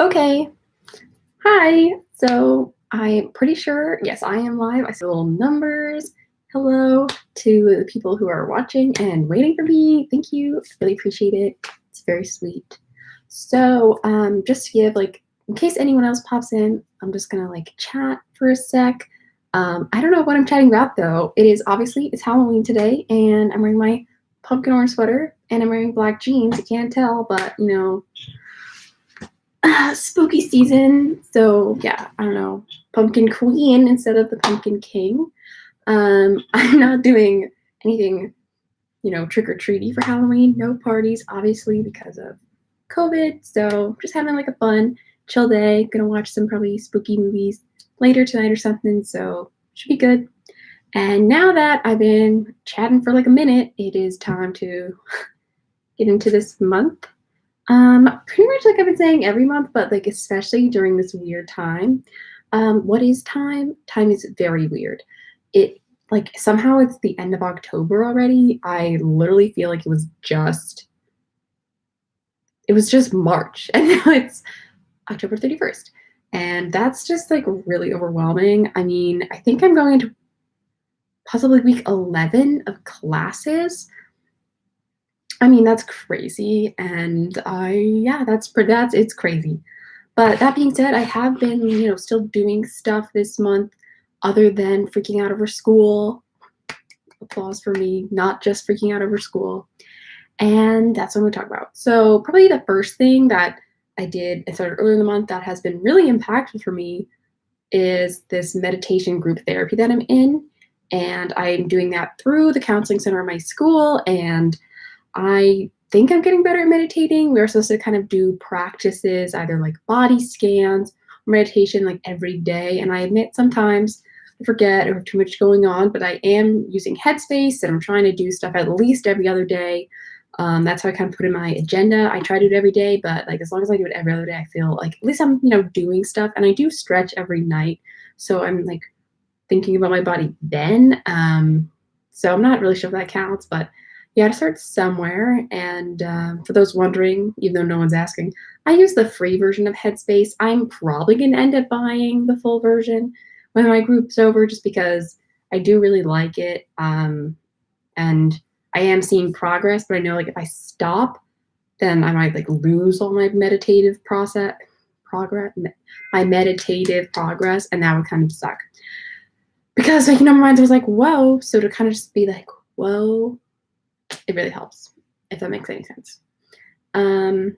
Okay. Hi. So I'm pretty sure, yes, I am live. I see little numbers. Hello to the people who are watching and waiting for me. Thank you. Really appreciate it. It's very sweet. So, just to give in case anyone else pops in, I'm just gonna chat for a sec. I don't know what I'm chatting about though. It's Halloween today, and I'm wearing my pumpkin orange sweater and I'm wearing black jeans. You can't tell, but spooky season. So yeah, I don't know, pumpkin queen instead of the pumpkin king. I'm not doing anything, trick or treaty for Halloween. No parties, obviously, because of COVID. So just having a fun, chill day. Gonna watch some probably spooky movies later tonight or something. So should be good. And now that I've been chatting for a minute, it is time to get into this month. Pretty much like I've been saying every month, but especially during this weird time. What is time? Time is very weird. It somehow it's the end of October already. I literally feel like it was just March and now it's October 31st. And that's just really overwhelming. I mean, I think I'm going into possibly week 11 of classes. I mean, that's crazy, and that's it's crazy. But that being said, I have been, still doing stuff this month other than freaking out over school. Applause for me, not just freaking out over school. And that's what I'm going to talk about. So, probably the first thing that I started earlier in the month that has been really impactful for me is this meditation group therapy that I'm in. And I'm doing that through the counseling center at my school. And I think I'm getting better at meditating. We're supposed to kind of do practices, either body scans or meditation every day. And I admit sometimes I forget or have too much going on, but I am using Headspace and I'm trying to do stuff at least every other day. That's how I kind of put in my agenda. I try to do it every day, but as long as I do it every other day, I feel at least I'm, doing stuff. And I do stretch every night. So I'm thinking about my body then. So I'm not really sure if that counts, but yeah, to start somewhere. And for those wondering, even though no one's asking, I use the free version of Headspace. I'm probably going to end up buying the full version when my group's over just because I do really like it. And I am seeing progress, but I know if I stop, then I might lose all my meditative my meditative progress, and that would kind of suck. Because my mind was whoa. So to kind of just be whoa, it really helps, if that makes any sense. Then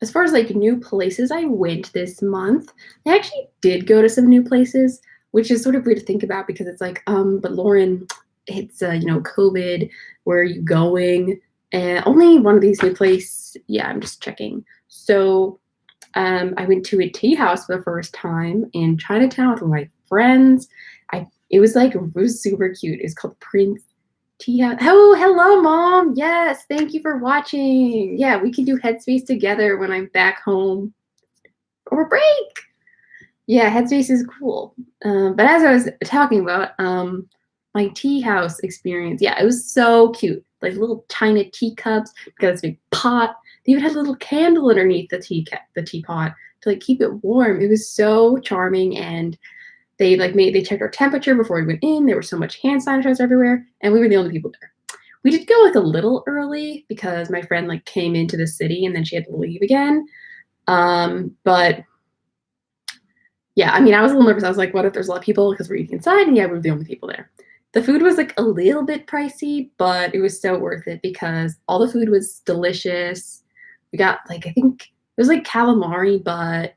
as far as new places I went this month, I actually did go to some new places, which is sort of weird to think about because it's but Lauren, it's COVID, where are you going? And only one of these new places, yeah, I'm just checking. So I went to a tea house for the first time in Chinatown with my friends. It was super cute. It's called Prince Tea House. Oh, hello, Mom. Yes, thank you for watching. Yeah, we can do Headspace together when I'm back home over break. Yeah, Headspace is cool. But as I was talking about, my tea house experience, yeah, it was so cute. Little china teacups, got this big pot. They even had a little candle underneath the teapot to keep it warm. It was so charming, and they they checked our temperature before we went in. There was so much hand sanitizer everywhere, and we were the only people there. We did go a little early because my friend came into the city and then she had to leave again. But yeah, I mean, I was a little nervous. I was what if there's a lot of people because we're eating inside? And yeah, we were the only people there. The food was a little bit pricey, but it was so worth it because all the food was delicious. We got I think it was calamari, but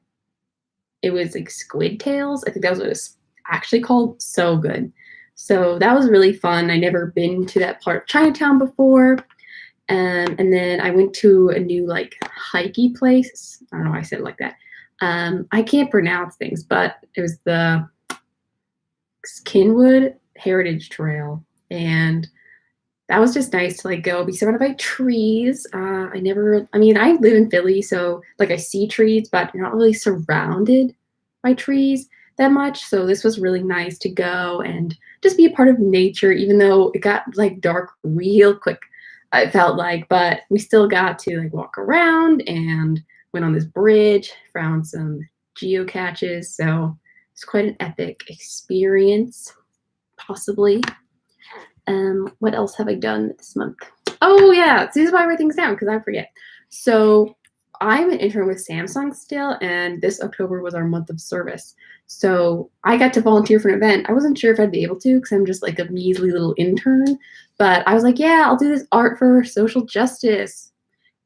it was squid tails. I think that was what it was actually called. So good. So that was really fun. I never been to that part of Chinatown before. And then I went to a new hikey place. I don't know why I said it like that. I can't pronounce things, but it was the Kinwood Heritage Trail. And that was just nice to go be surrounded by trees. I live in Philly, so I see trees, but you're not really surrounded by trees that much. So this was really nice to go and just be a part of nature, even though it got dark real quick. I felt but we still got to walk around and went on this bridge, found some geocaches. So it's quite an epic experience, possibly. What else have I done this month? Oh yeah, this is why I write things down because I forget. So I'm an intern with Samsung still, and this October was our month of service. So I got to volunteer for an event. I wasn't sure if I'd be able to because I'm just like a measly little intern, but I was like, yeah, I'll do this art for social justice.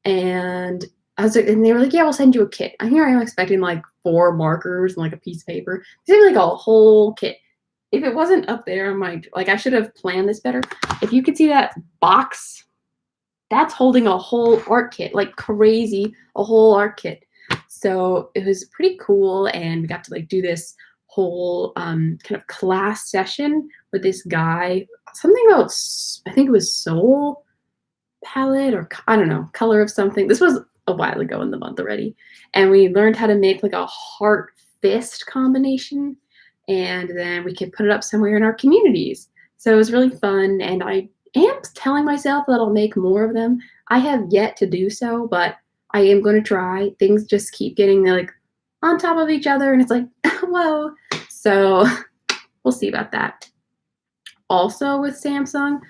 And I was like, and they were like, yeah, we'll send you a kit. And here I am expecting like 4 markers and like a piece of paper. They sent me like a whole kit. If it wasn't up there, I should have planned this better. If you could see that box, that's holding a whole art kit, like crazy, a whole art kit. So it was pretty cool, and we got to like do this whole kind of class session with this guy. Something about, I think it was soul palette or I don't know, color of something. This was a while ago in the month already, and we learned how to make like a heart fist combination, and then we could put it up somewhere in our communities. So it was really fun, and I am telling myself that I'll make more of them. I have yet to do so, but I am going to try. Things just keep getting like on top of each other, and it's like, whoa. So we'll see about that. Also with Samsung,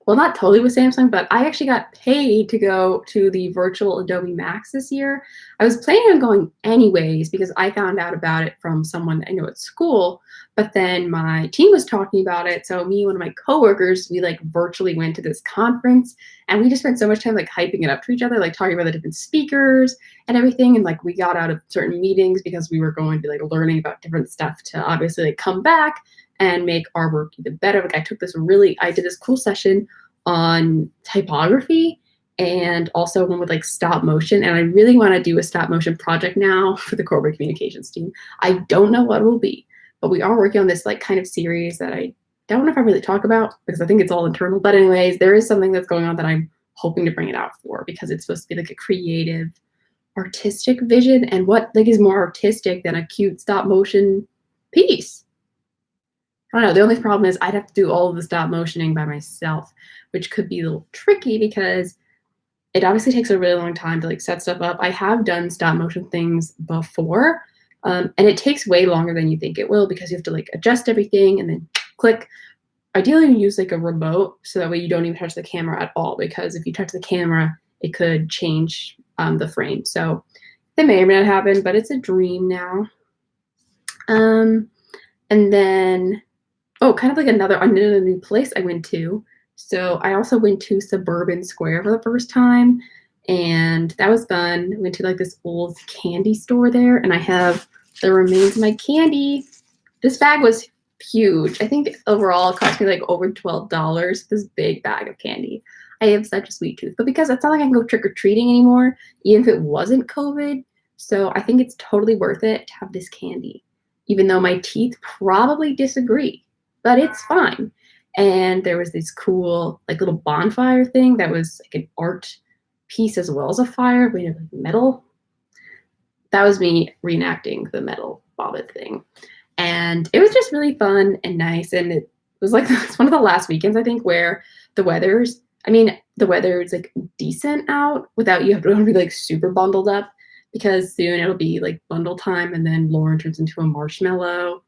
well, not totally with Samsung, but I actually got paid to go to the virtual Adobe Max this year. I was planning on going anyways because I found out about it from someone I know at school, but then my team was talking about it. So me and one of my coworkers, we like virtually went to this conference, and we just spent so much time like hyping it up to each other, like talking about the different speakers and everything. And like we got out of certain meetings because we were going to be like learning about different stuff to obviously like come back and make our work even better. Like I did this cool session on typography and also one with like stop motion. And I really want to do a stop motion project now for the corporate communications team. I don't know what it will be, but we are working on this like kind of series that I don't know if I really talk about because I think it's all internal. But anyways, there is something that's going on that I'm hoping to bring it out for because it's supposed to be like a creative, artistic vision. And what like is more artistic than a cute stop motion piece? I don't know. The only problem is I'd have to do all of the stop motioning by myself, which could be a little tricky because it obviously takes a really long time to like set stuff up. I have done stop motion things before, and it takes way longer than you think it will because you have to like adjust everything and then click. Ideally, you use like a remote so that way you don't even touch the camera at all because if you touch the camera, it could change the frame. So that may or may not happen, but it's a dream now. And then kind of like another new place I went to. So I also went to Suburban Square for the first time, and that was fun. I went to like this old candy store there, and I have the remains of my candy. This bag was huge. I think overall it cost me like over $12, this big bag of candy. I have such a sweet tooth, but because it's not like I can go trick-or-treating anymore, even if it wasn't COVID. So I think it's totally worth it to have this candy, even though my teeth probably disagree. But it's fine. And there was this cool like little bonfire thing that was like an art piece as well as a fire made of like metal. That was me reenacting the metal bobbit thing. And it was just really fun and nice. And it was like it's one of the last weekends I think where the weather is like decent out without you have to be like super bundled up because soon it'll be like bundle time and then Lauren turns into a marshmallow.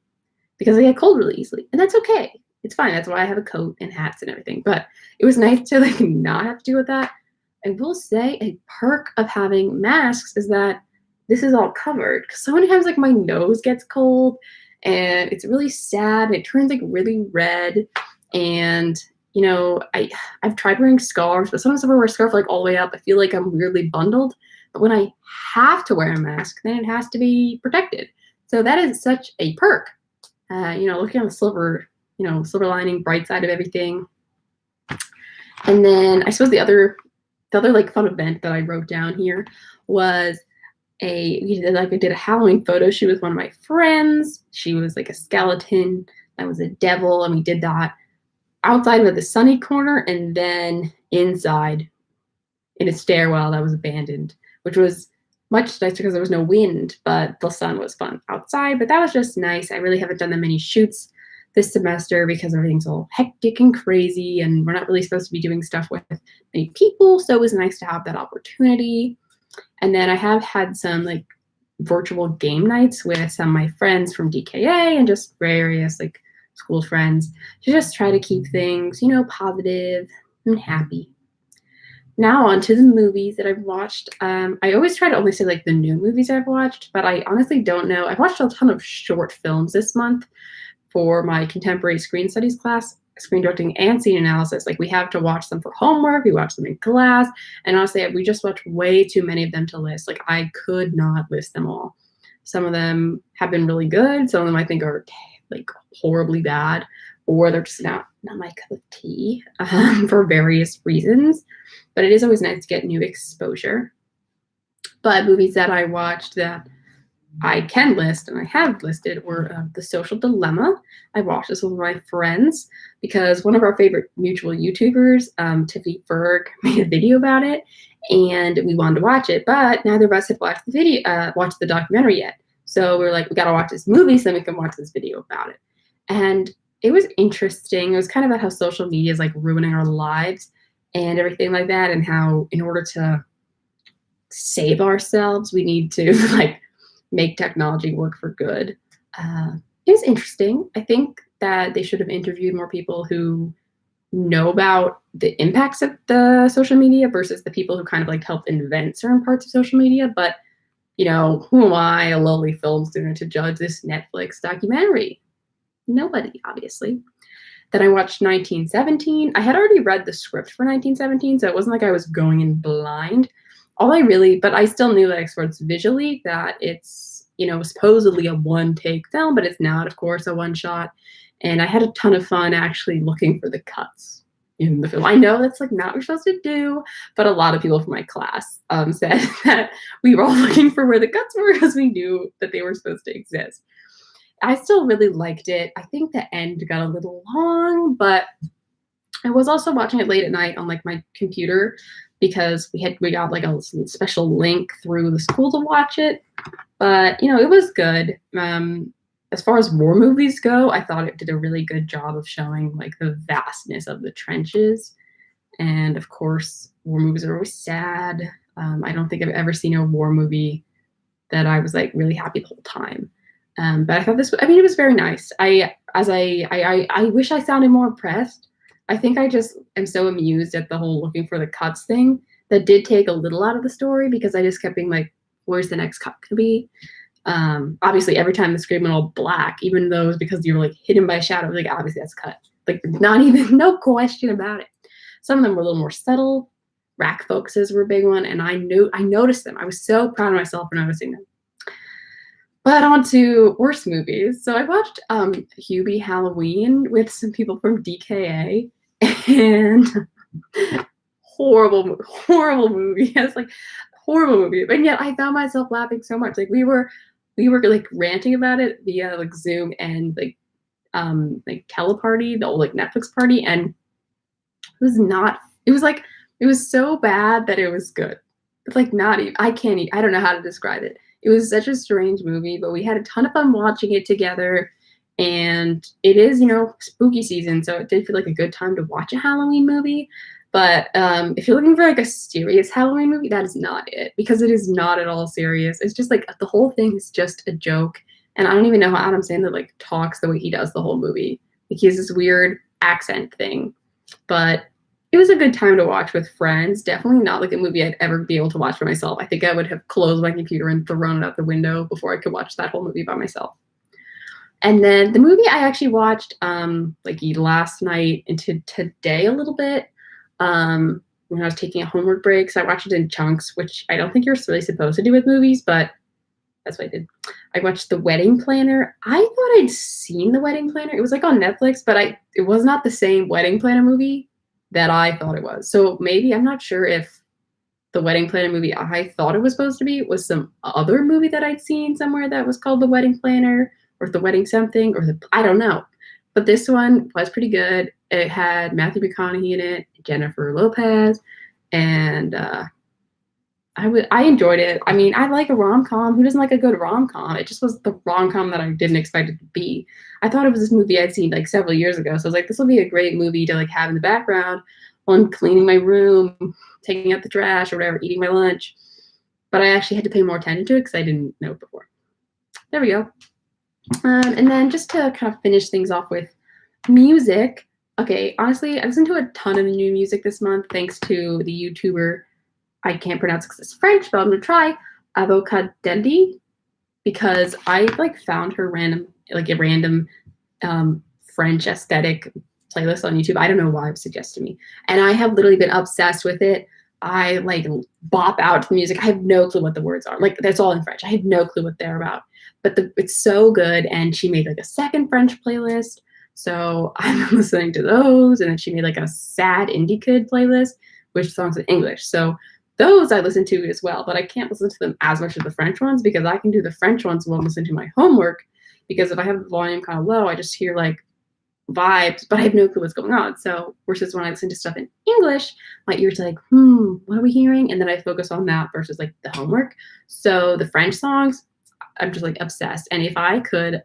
Because I get cold really easily, and that's okay. It's fine. That's why I have a coat and hats and everything. But it was nice to like not have to deal with that. I will say a perk of having masks is that this is all covered. Because so many times like my nose gets cold, and it's really sad. And it turns like really red, and you know I've tried wearing scarves, but sometimes if I wear a scarf like all the way up, I feel like I'm weirdly bundled. But when I have to wear a mask, then it has to be protected. So that is such a perk. Looking on the silver lining, bright side of everything. And then I suppose the other like fun event that I wrote down here was I did a Halloween photo shoot with one of my friends. She was like a skeleton. I was a devil, and we did that outside of the sunny corner and then inside in a stairwell that was abandoned, which was much nicer because there was no wind, but the sun was fun outside. But that was just nice. I really haven't done that many shoots this semester because everything's all hectic and crazy, and we're not really supposed to be doing stuff with many people. So it was nice to have that opportunity. And then I have had some like virtual game nights with some of my friends from DKA and just various like school friends to just try to keep things, positive and happy. Now on to the movies that I've watched. I always try to only say like the new movies I've watched, but I honestly don't know. I've watched a ton of short films this month for my contemporary screen studies class, screen directing and scene analysis. Like we have to watch them for homework, we watch them in class, and honestly, we just watched way too many of them to list. Like I could not list them all. Some of them have been really good. Some of them I think are like horribly bad, or they're just not my cup of tea for various reasons. But it is always nice to get new exposure. But movies that I watched that I can list and I have listed were The Social Dilemma. I watched this with my friends because one of our favorite mutual YouTubers, Tiffany Ferg, made a video about it, and we wanted to watch it, but neither of us had watched the documentary yet. So we were like, we got to watch this movie so we can watch this video about it. And it was interesting. It was kind of about how social media is like ruining our lives and everything like that, and how in order to save ourselves, we need to like make technology work for good. It was interesting. I think that they should have interviewed more people who know about the impacts of the social media versus the people who kind of like help invent certain parts of social media. But, who am I, a lowly film student, to judge this Netflix documentary? Nobody, obviously. Then I watched 1917. I had already read the script for 1917, so it wasn't like I was going in blind. But I still knew that experts visually that it's, supposedly a one-take film, but it's not, of course, a one-shot. And I had a ton of fun actually looking for the cuts in the film. I know that's like not what you're supposed to do, but a lot of people from my class said that we were all looking for where the cuts were because we knew that they were supposed to exist. I still really liked it. I think the end got a little long, but I was also watching it late at night on like my computer because we got like a special link through the school to watch it. But it was good. As far as war movies go, I thought it did a really good job of showing like the vastness of the trenches. And of course, war movies are always sad. I don't think I've ever seen a war movie that I was like really happy the whole time. But I thought it was very nice. I wish I sounded more impressed. I think I just am so amused at the whole looking for the cuts thing that did take a little out of the story because I just kept being like, where's the next cut gonna be? Obviously, every time the screen went all black, even though it was because you were like hidden by a shadow, like obviously that's cut. Like no question about it. Some of them were a little more subtle. Rack focuses were a big one, and I noticed them. I was so proud of myself for noticing them. But on to worse movies. So I watched Hubie Halloween with some people from DKA, and horrible movie. It's like horrible movie, and yet I found myself laughing so much. Like we were like ranting about it via like Zoom and like Teleparty, the old like Netflix party, and it was so bad that it was good. It's like not even, I don't know how to describe it. It was such a strange movie, but we had a ton of fun watching it together. And it is, spooky season, so it did feel like a good time to watch a Halloween movie. But if you're looking for like a serious Halloween movie, that is not it, because it is not at all serious. It's just like the whole thing is just a joke. And I don't even know how Adam Sandler like talks the way he does the whole movie. Like he has this weird accent thing. But it was a good time to watch with friends. Definitely not like a movie I'd ever be able to watch by myself. I think I would have closed my computer and thrown it out the window before I could watch that whole movie by myself. And then the movie I actually watched like last night into today a little bit when I was taking a homework break. So I watched it in chunks, which I don't think you're really supposed to do with movies, but that's what I did. I watched The Wedding Planner. I thought I'd seen The Wedding Planner. It was like on Netflix, but it was not the same Wedding Planner movie that I thought it was. So maybe, I'm not sure if the Wedding Planner movie I thought it was supposed to be was some other movie that I'd seen somewhere that was called The Wedding Planner or The Wedding something, or I don't know. But this one was pretty good. It had Matthew McConaughey in it, Jennifer Lopez, and I enjoyed it. I mean, I like a rom-com. Who doesn't like a good rom-com? It just was the rom-com that I didn't expect it to be. I thought it was this movie I'd seen like several years ago. So I was like, this will be a great movie to like have in the background while I'm cleaning my room, taking out the trash or whatever, eating my lunch. but I actually had to pay more attention to it because I didn't know it before. There we go. And then just to kind of finish things off with music. Okay, honestly, I listened to a ton of new music this month thanks to the YouTuber, I can't pronounce because it's French, but I'm gonna try, Avocadendi, because I like found her a random French aesthetic playlist on YouTube. I don't know why it was suggested to me, and I have literally been obsessed with it. I like bop out to the music. I have no clue what the words are. Like that's all in French. I have no clue what they're about, but it's so good. And she made like a second French playlist, so I'm listening to those. And then she made like a sad indie kid playlist, which songs in English. So those I listen to as well, but I can't listen to them as much as the French ones because I can do the French ones while I'm listening to my homework. Because if I have the volume kind of low, I just hear like vibes, but I have no clue what's going on. So versus when I listen to stuff in English, my ears are like, what are we hearing? And then I focus on that versus like the homework. So the French songs, I'm just like obsessed. And if I could,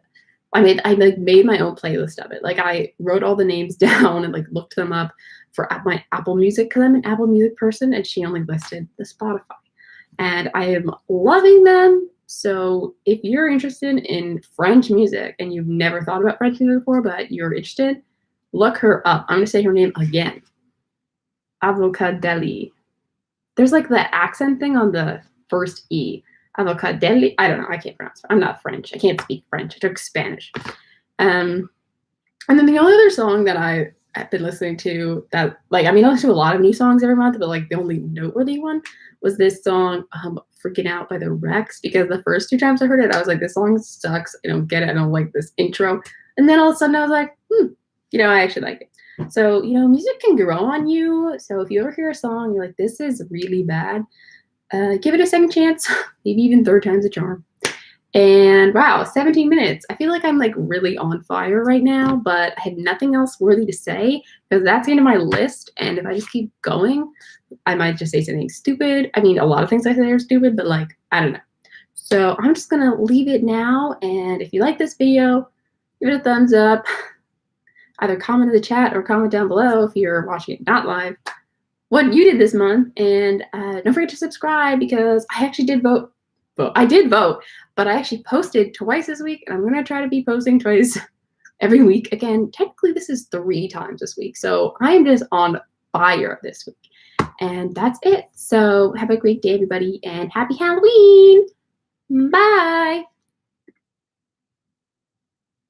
I made my own playlist of it. Like I wrote all the names down and like looked them up for my Apple Music because I'm an Apple Music person, and she only listed the Spotify. And I am loving them. So if you're interested in French music and you've never thought about French music before, but you're interested, look her up. I'm going to say her name again. Avocadelli. There's like the accent thing on the first E. Avocadelli. I don't know. I can't pronounce it. I'm not French. I can't speak French. I took Spanish. And then the only other song that I've been listening to that, like, I mean, I listen to a lot of new songs every month, but like the only noteworthy one was this song, Freaking Out by the Rex, because the first 2 times I heard it, I was like, this song sucks. I don't get it. I don't like this intro. And then all of a sudden I was like, I actually like it. So, music can grow on you. So if you ever hear a song, you're like, this is really bad, give it a second chance, maybe even third time's a charm. And wow, 17 minutes. I feel like I'm like really on fire right now, but I have nothing else worthy to say because that's the end of my list. And if I just keep going, I might just say something stupid. I mean, a lot of things I say are stupid, but like, I don't know. So I'm just going to leave it now. And if you like this video, give it a thumbs up. Either comment in the chat or comment down below if you're watching it not live what you did this month. And don't forget to subscribe because I actually did vote. I did vote, but I actually posted twice this week, and I'm going to try to be posting twice every week. Again, technically this is 3 times this week, so I'm just on fire this week. And that's it. So have a great day, everybody, and happy Halloween. Bye.